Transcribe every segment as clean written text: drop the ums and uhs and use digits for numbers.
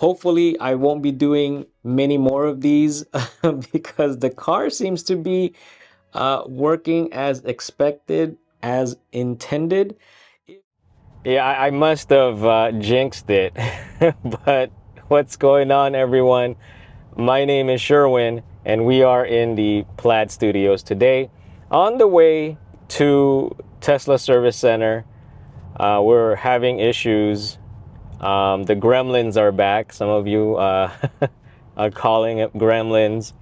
Hopefully, I won't be doing many more of these because the car seems to be working as expected, as intended. Yeah, I must have jinxed it. But what's going on, everyone? My name is Sherwin, and we are in the Plaid Studios today on the way to Tesla Service Center. We're having issues. The gremlins are back. Some of you are calling it gremlins.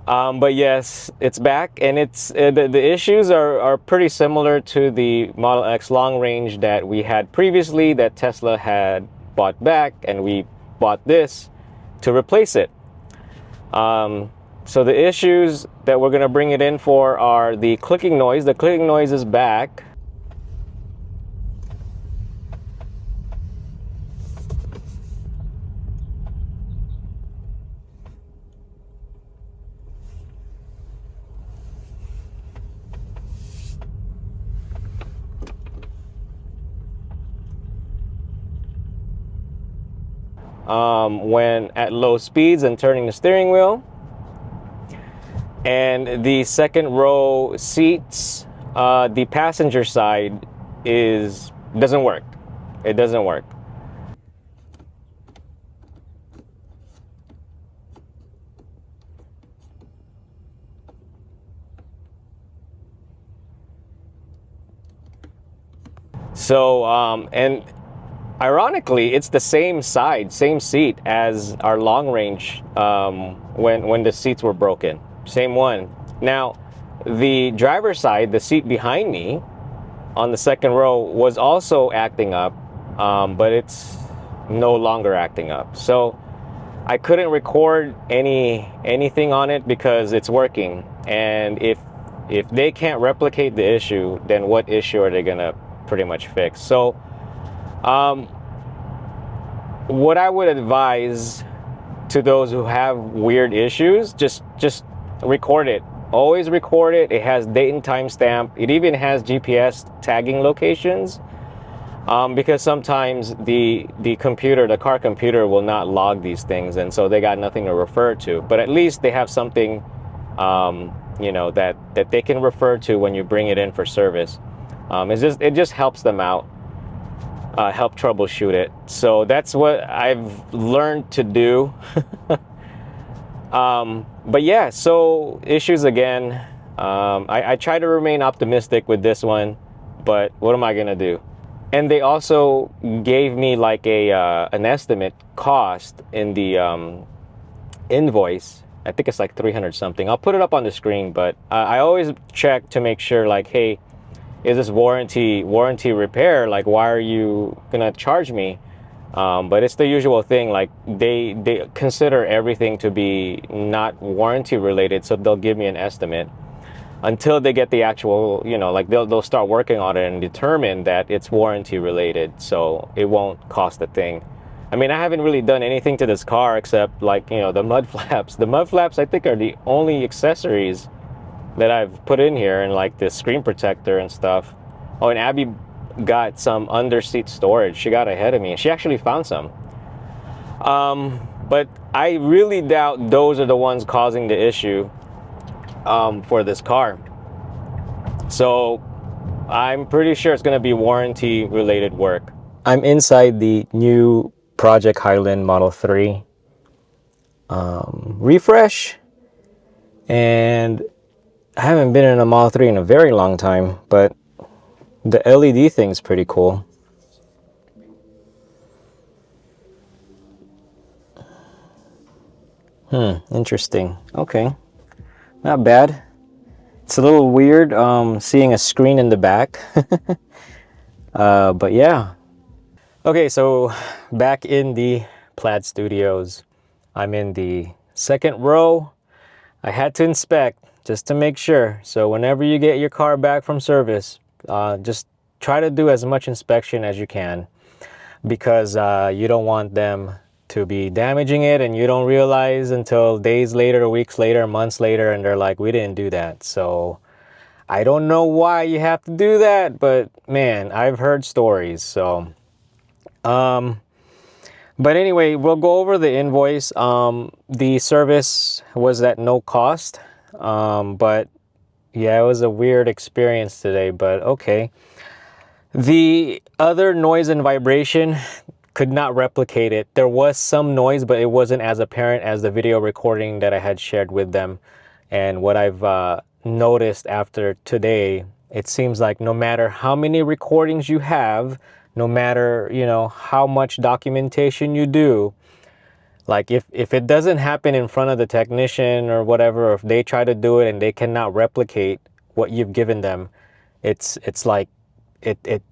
But yes, it's back, and the issues are pretty similar to the Model X long range that we had previously that Tesla had bought back, and we bought this to replace it. So the issues that we're going to bring it in for are the clicking noise. The clicking noise is back. When at low speeds and turning the steering wheel. And the second row seats, the passenger side doesn't work. It doesn't work. So, and ironically, it's the same side, same seat as our long range when the seats were broken. Same one. Now, the driver's side, the seat behind me on the second row was also acting up, but it's no longer acting up. So I couldn't record anything on it because it's working. And if they can't replicate the issue, then what issue are they gonna pretty much fix? So what I would advise to those who have weird issues, just record it. Always record it. It has date and time stamp. It even has GPS tagging locations, because sometimes the car computer will not log these things, and so they got nothing to refer to. But at least they have something, that they can refer to when you bring it in for service. It just helps them out. Help troubleshoot it. So that's what I've learned to do. But yeah, so issues again. I try to remain optimistic with this one, but what am I gonna do? And they also gave me like an estimate cost in the invoice. I think it's like 300 something. I'll put it up on the screen, but I always check to make sure, like, hey, is this warranty repair? Like, why are you gonna charge me? But it's the usual thing. Like, they consider everything to be not warranty related, so they'll give me an estimate until they get the actual, like they'll start working on it and determine that it's warranty related, so it won't cost a thing. I mean, I haven't really done anything to this car except, like, the mud flaps. The mud flaps, I think, are the only accessories that I've put in here, and like the screen protector and stuff. Oh, and Abby got some under seat storage. She got ahead of me, and she actually found some. But I really doubt those are the ones causing the issue for this car. So I'm pretty sure it's going to be warranty related work. I'm inside the new Project Highland Model 3 refresh, and I haven't been in a Model 3 in a very long time, but the LED thing's pretty cool. Interesting. Okay, not bad. It's a little weird seeing a screen in the back. But yeah. Okay, so back in the Plaid Studios. I'm in the second row. I had to inspect just to make sure. So whenever you get your car back from service, just try to do as much inspection as you can, because you don't want them to be damaging it and you don't realize until days later, weeks later, months later, and they're like, we didn't do that. So I don't know why you have to do that, but man, I've heard stories. So But anyway, we'll go over the invoice. The service was at no cost, but yeah, it was a weird experience today, but okay. The other noise and vibration could not replicate it. There was some noise, but it wasn't as apparent as the video recording that I had shared with them. And what I've noticed after today, it seems like no matter how many recordings you have, no matter, you know, how much documentation you do, like if it doesn't happen in front of the technician or whatever, or if they try to do it and they cannot replicate what you've given them, it's like it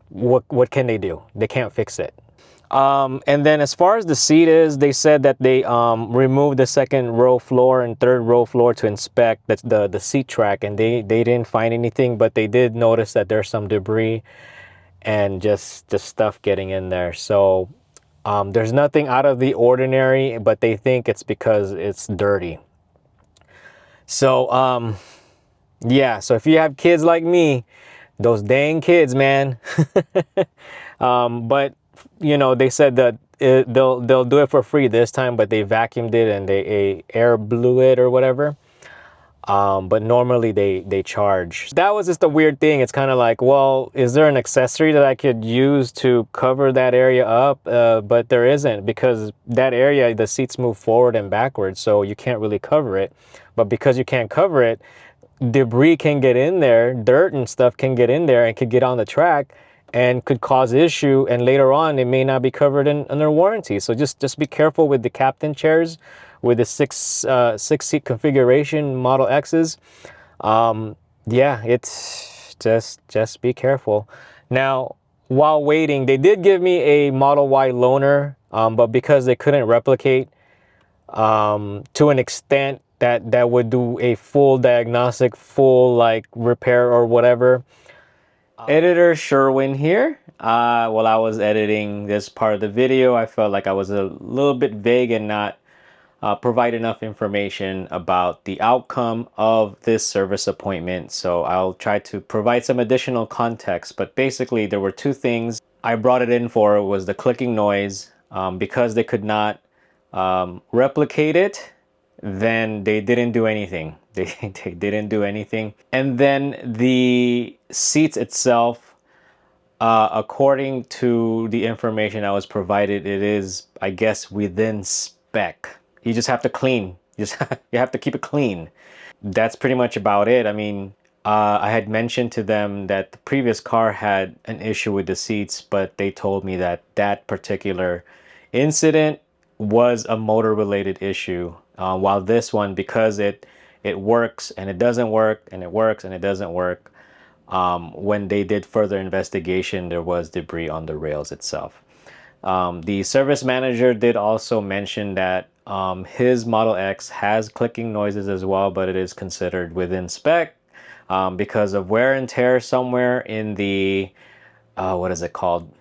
what can they do? They can't fix it. And then as far as the seat is, they said that they removed the second row floor and third row floor to inspect the seat track, and they didn't find anything, but they did notice that there's some debris and just stuff getting in there. So there's nothing out of the ordinary, but they think it's because it's dirty. So yeah, so if you have kids like me, those dang kids, man. But you know, they said that they'll do it for free this time, but they vacuumed it and they air blew it or whatever. But normally they charge. That was just a weird thing. It's kind of like, well, is there an accessory that I could use to cover that area up? But there isn't, because that area, the seats move forward and backwards, so you can't really cover it. But because you can't cover it, debris can get in there, dirt and stuff can get in there and could get on the track and could cause issue, and later on it may not be covered under warranty. So just be careful with the captain chairs, with the six seat configuration Model X's. Yeah, it's just be careful. Now, while waiting, they did give me a Model Y loaner, but because they couldn't replicate to an extent that would do a full diagnostic, full like repair or whatever. Editor Sherwin here. While I was editing this part of the video, I felt like I was a little bit vague and not provide enough information about the outcome of this service appointment. So I'll try to provide some additional context. But basically, there were two things I brought it in for. Was the clicking noise. Because they could not replicate it, then they didn't do anything. They didn't do anything. And then the seats itself, according to the information I was provided, it is, I guess, within spec. You just have to clean. You have to keep it clean. That's pretty much about it. I mean, I had mentioned to them that the previous car had an issue with the seats, but they told me that that particular incident was a motor related issue, while this one, because it works and it doesn't work, and it works and it doesn't work, when they did further investigation, there was debris on the rails itself. The service manager did also mention that his Model X has clicking noises as well, but it is considered within spec because of wear and tear somewhere in the what is it called,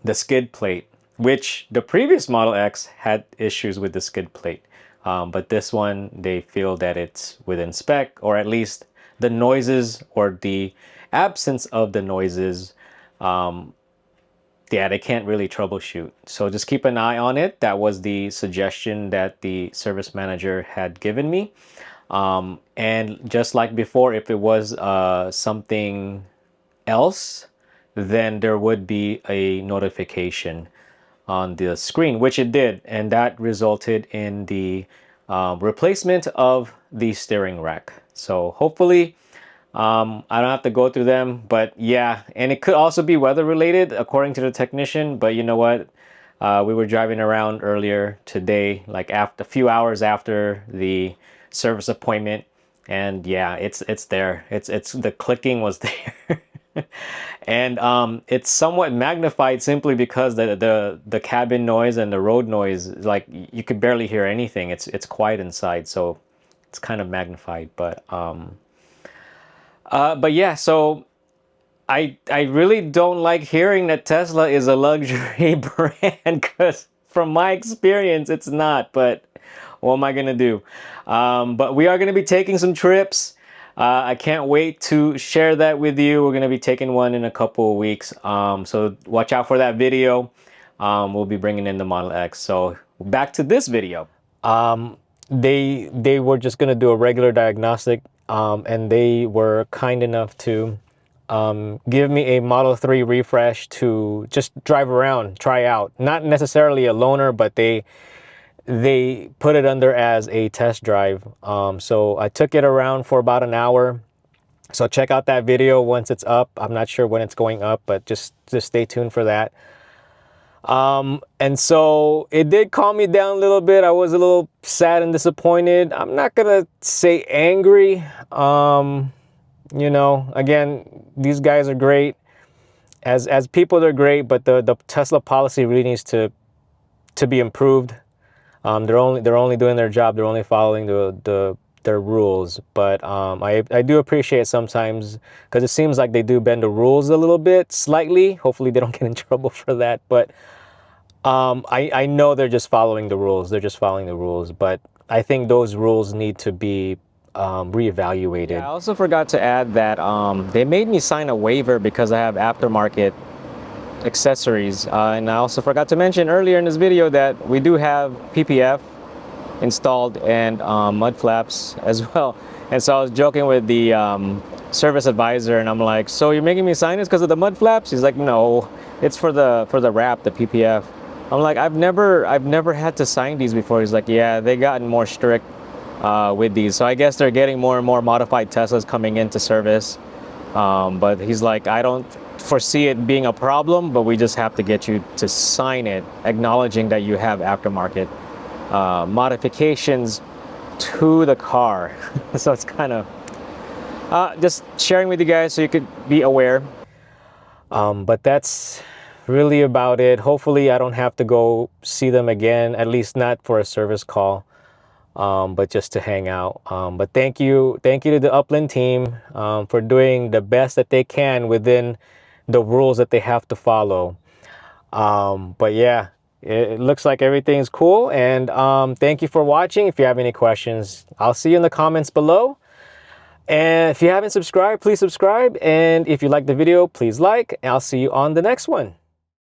the skid plate, which the previous Model X had issues with the skid plate, but this one, they feel that it's within spec, or at least the noises or the absence of the noises, yeah, they can't really troubleshoot. So just keep an eye on it. That was the suggestion that the service manager had given me. And just like before, if it was something else, then there would be a notification on the screen, which it did, and that resulted in the replacement of the steering rack. So hopefully I don't have to go through them, but yeah, and it could also be weather related according to the technician. But you know what, we were driving around earlier today, like after a few hours after the service appointment, and yeah, it's there. It's the clicking was there. And it's somewhat magnified simply because the cabin noise and the road noise, like you could barely hear anything. It's quiet inside, so it's kind of magnified. But yeah, so I really don't like hearing that Tesla is a luxury brand, because from my experience it's not. But what am I gonna do? But we are gonna be taking some trips. I can't wait to share that with you. We're gonna be taking one in a couple of weeks, so watch out for that video. we'll be bringing in the Model X. So back to this video. They were just gonna do a regular diagnostic, and they were kind enough to give me a Model 3 refresh to just drive around, try out. Not necessarily a loaner, but they put it under as a test drive. So I took it around for about an hour. So check out that video once it's up. I'm not sure when it's going up, but just stay tuned for that. And so it did calm me down a little bit. I was a little sad and disappointed. I'm not gonna say angry. You know, again, these guys are great. As people, they're great, but the Tesla policy really needs to be improved. They're only doing their job. They're only following their rules. But I do appreciate sometimes, because it seems like they do bend the rules a little bit, slightly. Hopefully they don't get in trouble for that. But I know they're just following the rules. They're just following the rules. But I think those rules need to be reevaluated. Yeah, I also forgot to add that they made me sign a waiver because I have aftermarket accessories. And I also forgot to mention earlier in this video that we do have PPF installed and mud flaps as well. And so I was joking with the service advisor, and I'm like, so you're making me sign this because of the mud flaps? He's like, no, it's for the wrap, the PPF. I'm like, I've never had to sign these before. He's like, yeah, they gotten more strict with these. So I guess they're getting more and more modified Teslas coming into service. But he's like, I don't foresee it being a problem, but we just have to get you to sign it, acknowledging that you have aftermarket modifications to the car. So it's kind of just sharing with you guys so you could be aware. But that's really about it. Hopefully I don't have to go see them again, at least not for a service call, but just to hang out. But thank you to the Upland team for doing the best that they can within the rules that they have to follow. But yeah, it looks like everything's cool. And thank you for watching. If you have any questions, I'll see you in the comments below. And if you haven't subscribed, please subscribe. And if you like the video, please like. And I'll see you on the next one.